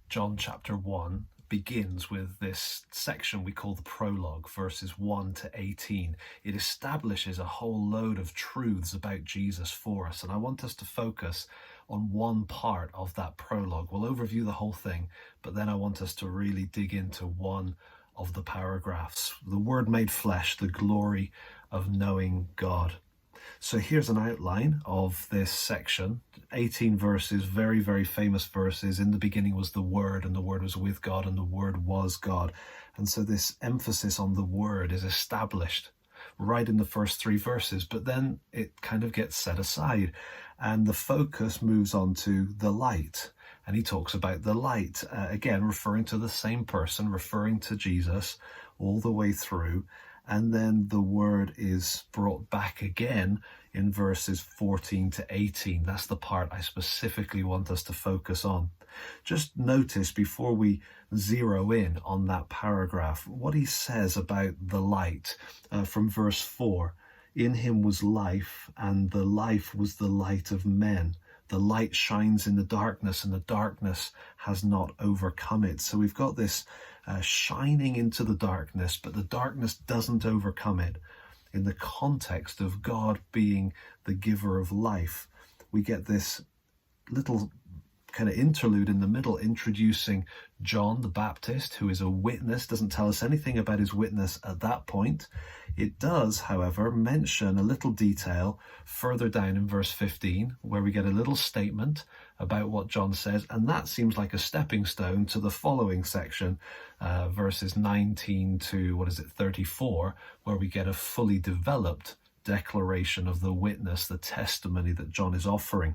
John chapter 1 begins with this section we call the prologue, verses 1 to 18. It establishes a whole load of truths about Jesus for us, and I want us to focus on one part of that prologue. We'll overview the whole thing, but then I want us to really dig into one of the paragraphs. The Word made flesh, the glory of knowing God. So here's an outline of this section, 18 verses, very, very famous verses. In the beginning was the Word, and the Word was with God, and the Word was God. And so this emphasis on the Word is established right in the first 3 verses, but then it kind of gets set aside, and the focus moves on to the light. And he talks about the light, again, referring to the same person, referring to Jesus all the way through. And then the Word is brought back again in verses 14 to 18. That's the part I specifically want us to focus on. Just notice before we zero in on that paragraph, what he says about the light from verse 4. In him was life, and the life was the light of men. The light shines in the darkness, and the darkness has not overcome it. So we've got this shining into the darkness, but the darkness doesn't overcome it. In the context of God being the giver of life, we get this little kind of interlude in the middle introducing John the Baptist, who is a witness. Doesn't tell us anything about his witness at that point. It does, however, mention a little detail further down in verse 15, where we get a little statement about what John says, and that seems like a stepping stone to the following section, verses 19 to 34, where we get a fully developed declaration of the witness, the testimony that John is offering.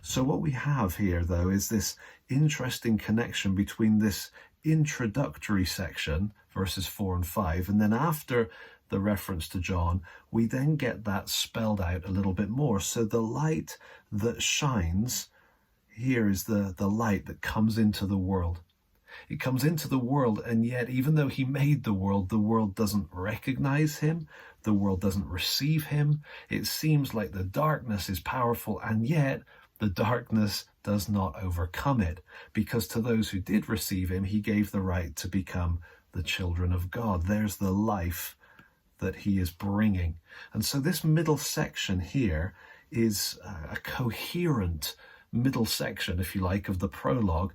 So what we have here, though, is this interesting connection between this introductory section, verses 4 and 5, and then after the reference to John, we then get that spelled out a little bit more. So the light that shines here is the light that comes into the world. It comes into the world, and yet even though he made the world doesn't recognize him, the world doesn't receive him. It seems like the darkness is powerful, and yet the darkness does not overcome it, because to those who did receive him, he gave the right to become the children of God. There's the life that he is bringing. And so this middle section here is a coherent middle section, if you like, of the prologue.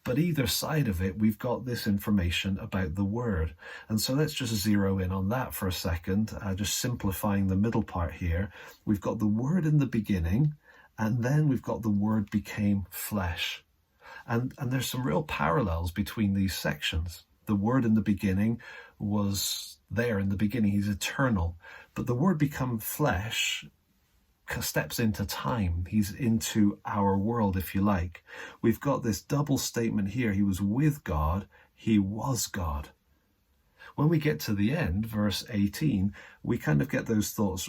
But either side of it, we've got this information about the Word. And so let's just zero in on that for a second, just simplifying the middle part here. We've got the Word in the beginning, and then we've got the Word became flesh. And there's some real parallels between these sections. The Word in the beginning was there in the beginning. He's eternal. But the Word become flesh steps into time. He's into our world, if you like. We've got this double statement here. He was with God. He was God. When we get to the end, verse 18, we kind of get those thoughts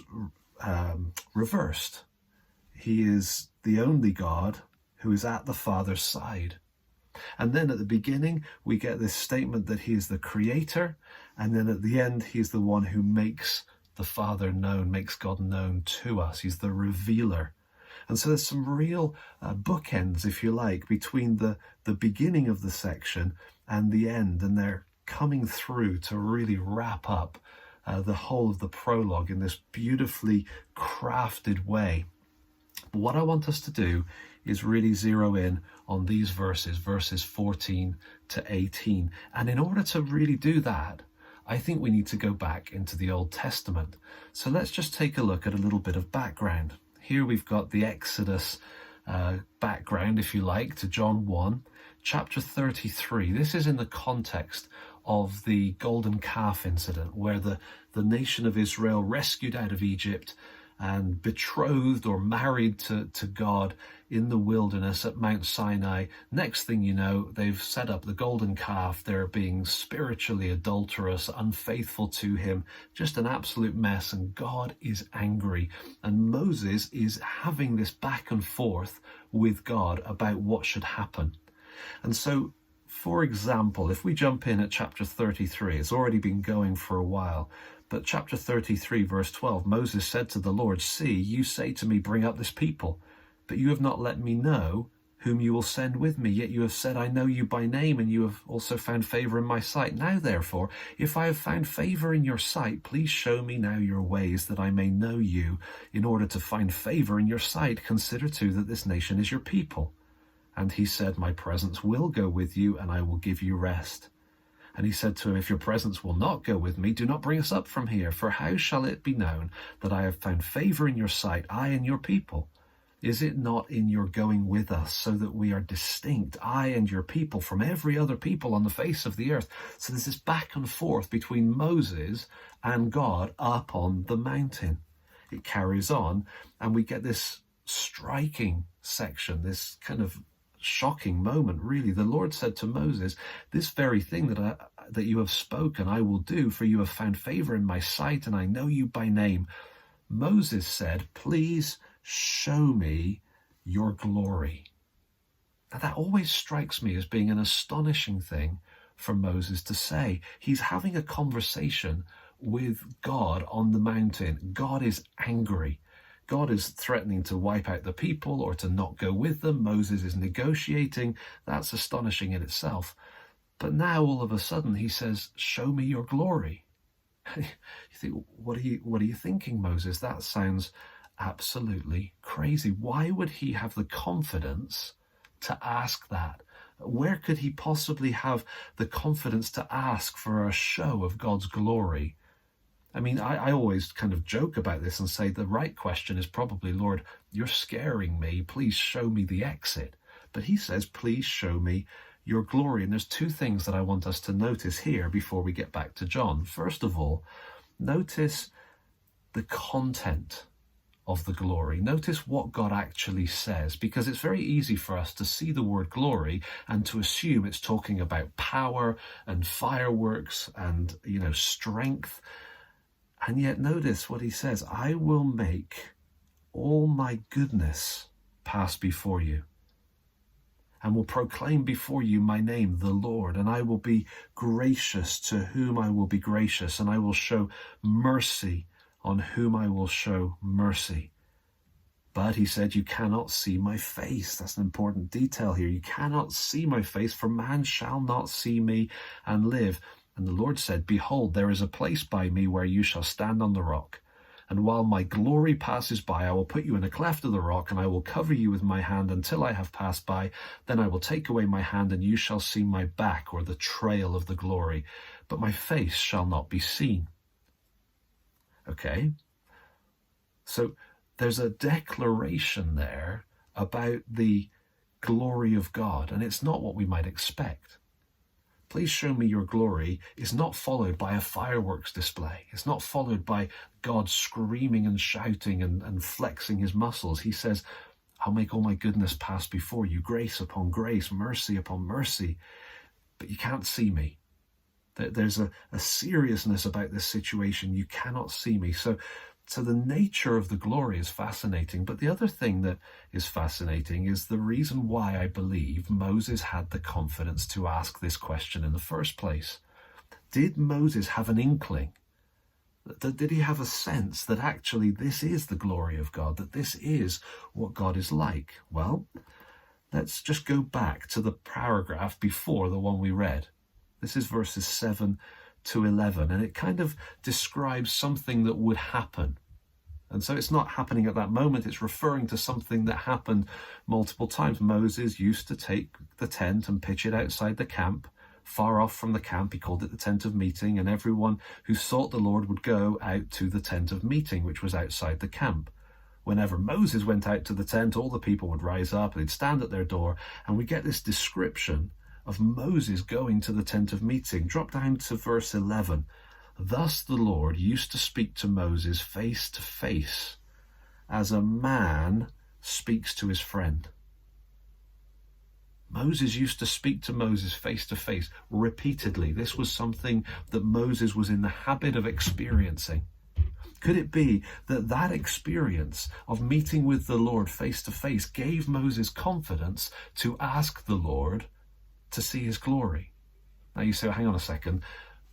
reversed. He is the only God who is at the Father's side. And then at the beginning, we get this statement that he is the creator. And then at the end, he's the one who makes the Father known, makes God known to us. He's the revealer. And so there's some real bookends, if you like, between the beginning of the section and the end. And they're coming through to really wrap up the whole of the prologue in this beautifully crafted way. But what I want us to do is really zero in on these verses 14 to 18. And in order to really do that, I think we need to go back into the Old Testament. So let's just take a look at a little bit of background. Here we've got the Exodus background, if you like, to John 1, chapter 33. This is in the context of the golden calf incident, where the nation of Israel rescued out of Egypt and betrothed or married to God in the wilderness at Mount Sinai. Next thing you know, they've set up the golden calf. They're being spiritually adulterous, unfaithful to him, just an absolute mess. And God is angry. And Moses is having this back and forth with God about what should happen. And so, for example, if we jump in at chapter 33, it's already been going for a while. But chapter 33, verse 12, Moses said to the Lord, "See, you say to me, bring up this people, but you have not let me know whom you will send with me. Yet you have said, I know you by name, and you have also found favor in my sight. Now, therefore, if I have found favor in your sight, please show me now your ways, that I may know you. In order to find favor in your sight, consider too that this nation is your people. And he said, my presence will go with you, and I will give you rest. And he said to him, if your presence will not go with me, do not bring us up from here. For how shall it be known that I have found favor in your sight, I and your people? Is it not in your going with us, so that we are distinct, I and your people, from every other people on the face of the earth? So there's this back and forth between Moses and God up on the mountain. It carries on, and we get this striking section, this kind of shocking moment, really. The Lord said to Moses, this very thing that you have spoken I will do, for you have found favor in my sight, and I know you by name. Moses said, please show me your glory. Now that always strikes me as being an astonishing thing for Moses to say. He's having a conversation with God on the mountain. God is angry. God is threatening to wipe out the people or to not go with them. Moses is negotiating. That's astonishing in itself. But now all of a sudden he says, show me your glory. You think, what are you thinking, Moses? That sounds absolutely crazy. Why would he have the confidence to ask that? Where could he possibly have the confidence to ask for a show of God's glory? I mean, I always kind of joke about this and say the right question is probably, Lord, you're scaring me. Please show me the exit. But he says, please show me your glory. And there's two things that I want us to notice here before we get back to John. First of all, notice the content of the glory. Notice what God actually says, because it's very easy for us to see the word glory and to assume it's talking about power and fireworks and, strength. And yet notice what he says, I will make all my goodness pass before you, and will proclaim before you my name, the Lord, and I will be gracious to whom I will be gracious, and I will show mercy on whom I will show mercy. But he said, you cannot see my face. That's an important detail here. You cannot see my face, for man shall not see me and live. And the Lord said, behold, there is a place by me where you shall stand on the rock. And while my glory passes by, I will put you in a cleft of the rock, and I will cover you with my hand until I have passed by. Then I will take away my hand, and you shall see my back, or the trail of the glory. But my face shall not be seen. Okay? So there's a declaration there about the glory of God, and it's not what we might expect. Please show me your glory is not followed by a fireworks display. It's not followed by God screaming and shouting and flexing his muscles. He says, I'll make all my goodness pass before you, grace upon grace, mercy upon mercy. But you can't see me. There's a seriousness about this situation. You cannot see me. So the nature of the glory is fascinating. But the other thing that is fascinating is the reason why I believe Moses had the confidence to ask this question in the first place. Did Moses have an inkling? Did he have a sense that actually this is the glory of God, that this is what God is like? Well, let's just go back to the paragraph before the one we read. This is verses 7 to 11, and it kind of describes something that would happen. And so it's not happening at that moment, it's referring to something that happened multiple times. Moses used to take the tent and pitch it outside the camp, far off from the camp. He called it the tent of meeting, and everyone who sought the Lord would go out to the tent of meeting, which was outside the camp. Whenever Moses went out to the tent, all the people would rise up, they'd stand at their door, and we get this description of Moses going to the tent of meeting. Drop down to verse 11. Thus the Lord used to speak to Moses face to face, as a man speaks to his friend. Moses used to speak to Moses face to face repeatedly. This was something that Moses was in the habit of experiencing. Could it be that that experience of meeting with the Lord face to face gave Moses confidence to ask the Lord to see his glory? Now you say, hang on a second,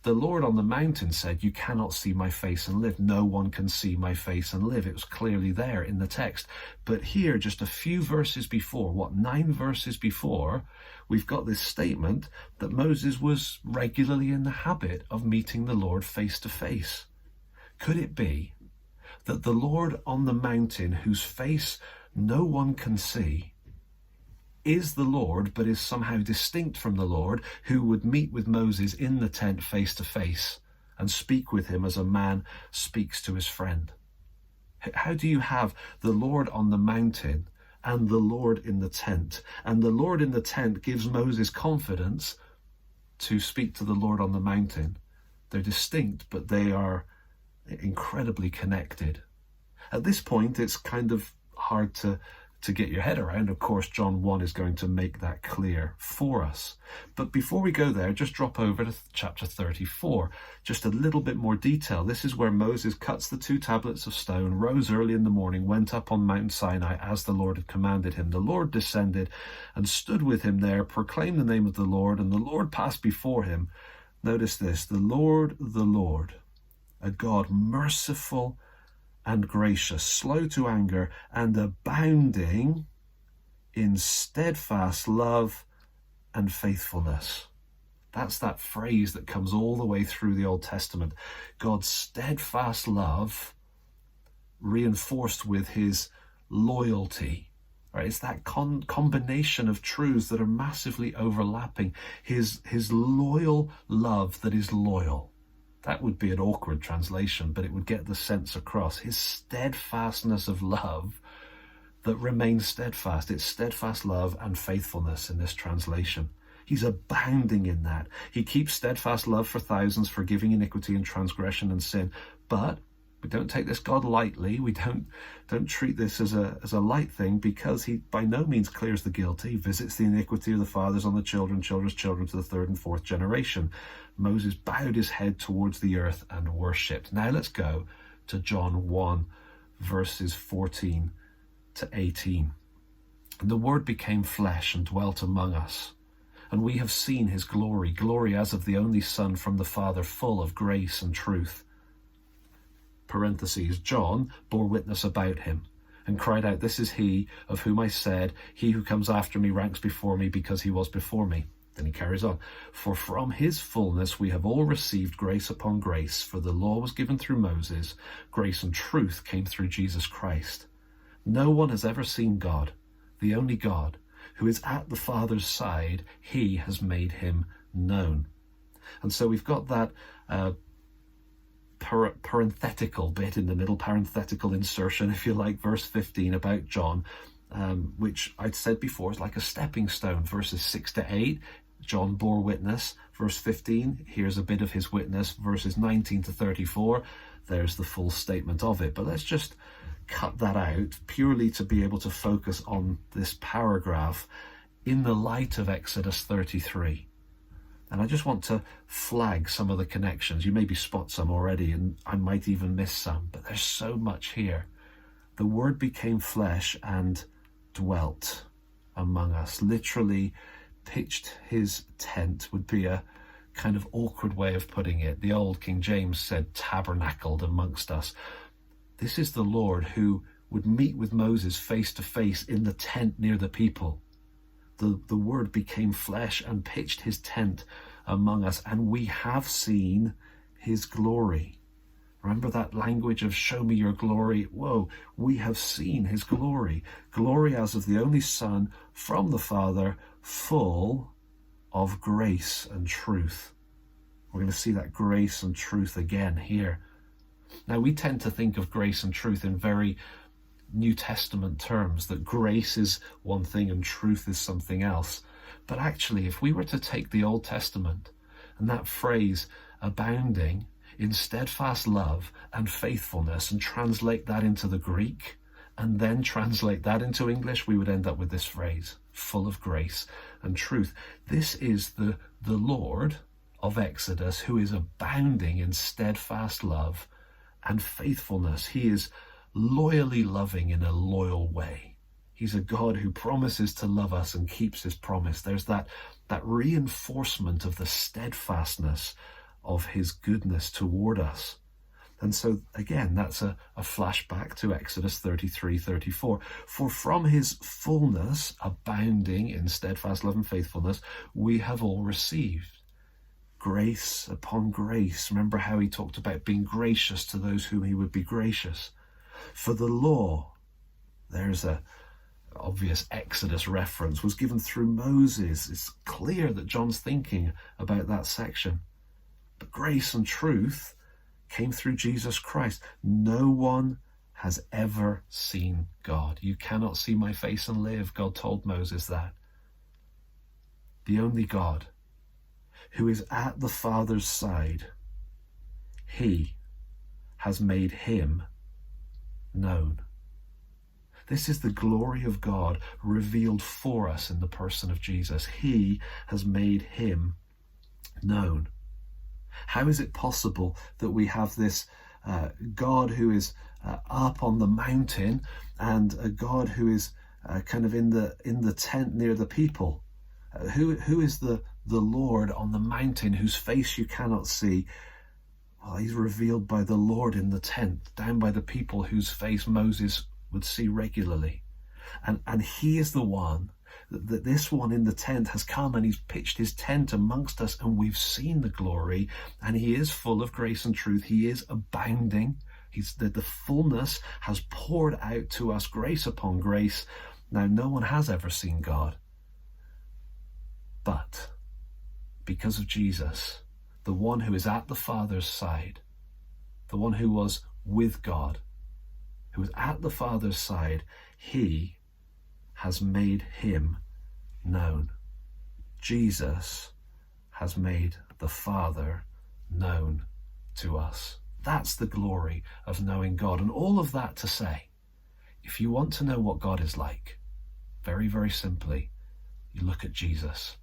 The Lord on the mountain said, you cannot see my face and live. No one can see my face and live. It was clearly there in the text. But here, just a few verses before, 9 verses before, we've got this statement that Moses was regularly in the habit of meeting the Lord face to face. Could it be that the Lord on the mountain, whose face no one can see, is the Lord, but is somehow distinct from the Lord, who would meet with Moses in the tent face to face and speak with him as a man speaks to his friend? How do you have the Lord on the mountain and the Lord in the tent? And the Lord in the tent gives Moses confidence to speak to the Lord on the mountain. They're distinct, but they are incredibly connected. At this point, it's kind of hard to get your head around. Of course, John 1 is going to make that clear for us. But before we go there, just drop over to chapter 34. Just a little bit more detail. This is where Moses cuts the 2 tablets of stone, rose early in the morning, went up on Mount Sinai as the Lord had commanded him. The Lord descended and stood with him there, proclaimed the name of the Lord, and the Lord passed before him. Notice this, the Lord, a God merciful and gracious, slow to anger, and abounding in steadfast love and faithfulness. That's that phrase that comes all the way through the Old Testament. God's steadfast love reinforced with his loyalty. Right? It's that combination of truths that are massively overlapping. His loyal love that is loyal. That would be an awkward translation, but it would get the sense across. His steadfastness of love that remains steadfast. It's steadfast love and faithfulness in this translation. He's abounding in that. He keeps steadfast love for thousands, forgiving iniquity and transgression and sin. But we don't take this God lightly. We don't treat this as a light thing, because he by no means clears the guilty. He visits the iniquity of the fathers on the children, children's children to the 3rd and 4th generation. Moses bowed his head towards the earth and worshipped. Now let's go to John 1, verses 14 to 18. And the Word became flesh and dwelt among us. And we have seen his glory, glory as of the only Son from the Father, full of grace and truth. Parentheses, John bore witness about him and cried out, this is he of whom I said, he who comes after me ranks before me because he was before me. Then he carries on, for from his fullness we have all received grace upon grace, for the law was given through Moses, grace and truth came through Jesus Christ. No one has ever seen God, the only God, who is at the Father's side. He has made him known. And so we've got that parenthetical bit in the middle, parenthetical insertion, if you like, verse 15 about John, which I'd said before is like a stepping stone. Verses 6 to 8, John bore witness. Verse 15, here's a bit of his witness. Verses 19 to 34, there's the full statement of it. But let's just cut that out purely to be able to focus on this paragraph in the light of Exodus 33. And I just want to flag some of the connections. You maybe spot some already, and I might even miss some, but there's so much here. The Word became flesh and dwelt among us. Literally pitched his tent would be a kind of awkward way of putting it. The old King James said tabernacled amongst us. This is the Lord who would meet with Moses face to face in the tent near the people. The Word became flesh and pitched his tent among us, and we have seen his glory. Remember that language of show me your glory? Whoa, we have seen his glory. Glory as of the only Son from the Father, full of grace and truth. We're going to see that grace and truth again here. Now, we tend to think of grace and truth in very New Testament terms, that grace is one thing and truth is something else. But actually, if we were to take the Old Testament and that phrase abounding in steadfast love and faithfulness and translate that into the Greek and then translate that into English, we would end up with this phrase, full of grace and truth. This is the Lord of Exodus who is abounding in steadfast love and faithfulness. He is loyally loving in a loyal way. He's a God who promises to love us and keeps his promise. There's that reinforcement of the steadfastness of his goodness toward us. And so, again, that's a flashback to Exodus 33:34. For from his fullness, abounding in steadfast love and faithfulness, we have all received grace upon grace. Remember how he talked about being gracious to those whom he would be gracious. For the law, there's a obvious Exodus reference, was given through Moses. It's clear that John's thinking about that section. But grace and truth came through Jesus Christ. No one has ever seen God. You cannot see my face and live, God told Moses that. The only God who is at the Father's side, he has made him known. This is the glory of God revealed for us in the person of Jesus. He has made him known. How is it possible that we have this God who is up on the mountain and a God who is kind of in the tent near the people? Who is the Lord on the mountain whose face you cannot see? Well, he's revealed by the Lord in the tent, down by the people whose face Moses would see regularly. And he is the one, that this one in the tent has come and he's pitched his tent amongst us, and we've seen the glory, and he is full of grace and truth. He is abounding. The fullness has poured out to us, grace upon grace. Now, no one has ever seen God. But because of Jesus, the one who is at the Father's side, the one who was with God, who was at the Father's side, he has made him known. Jesus has made the Father known to us. That's the glory of knowing God. And all of that to say, if you want to know what God is like, very, very simply, you look at Jesus.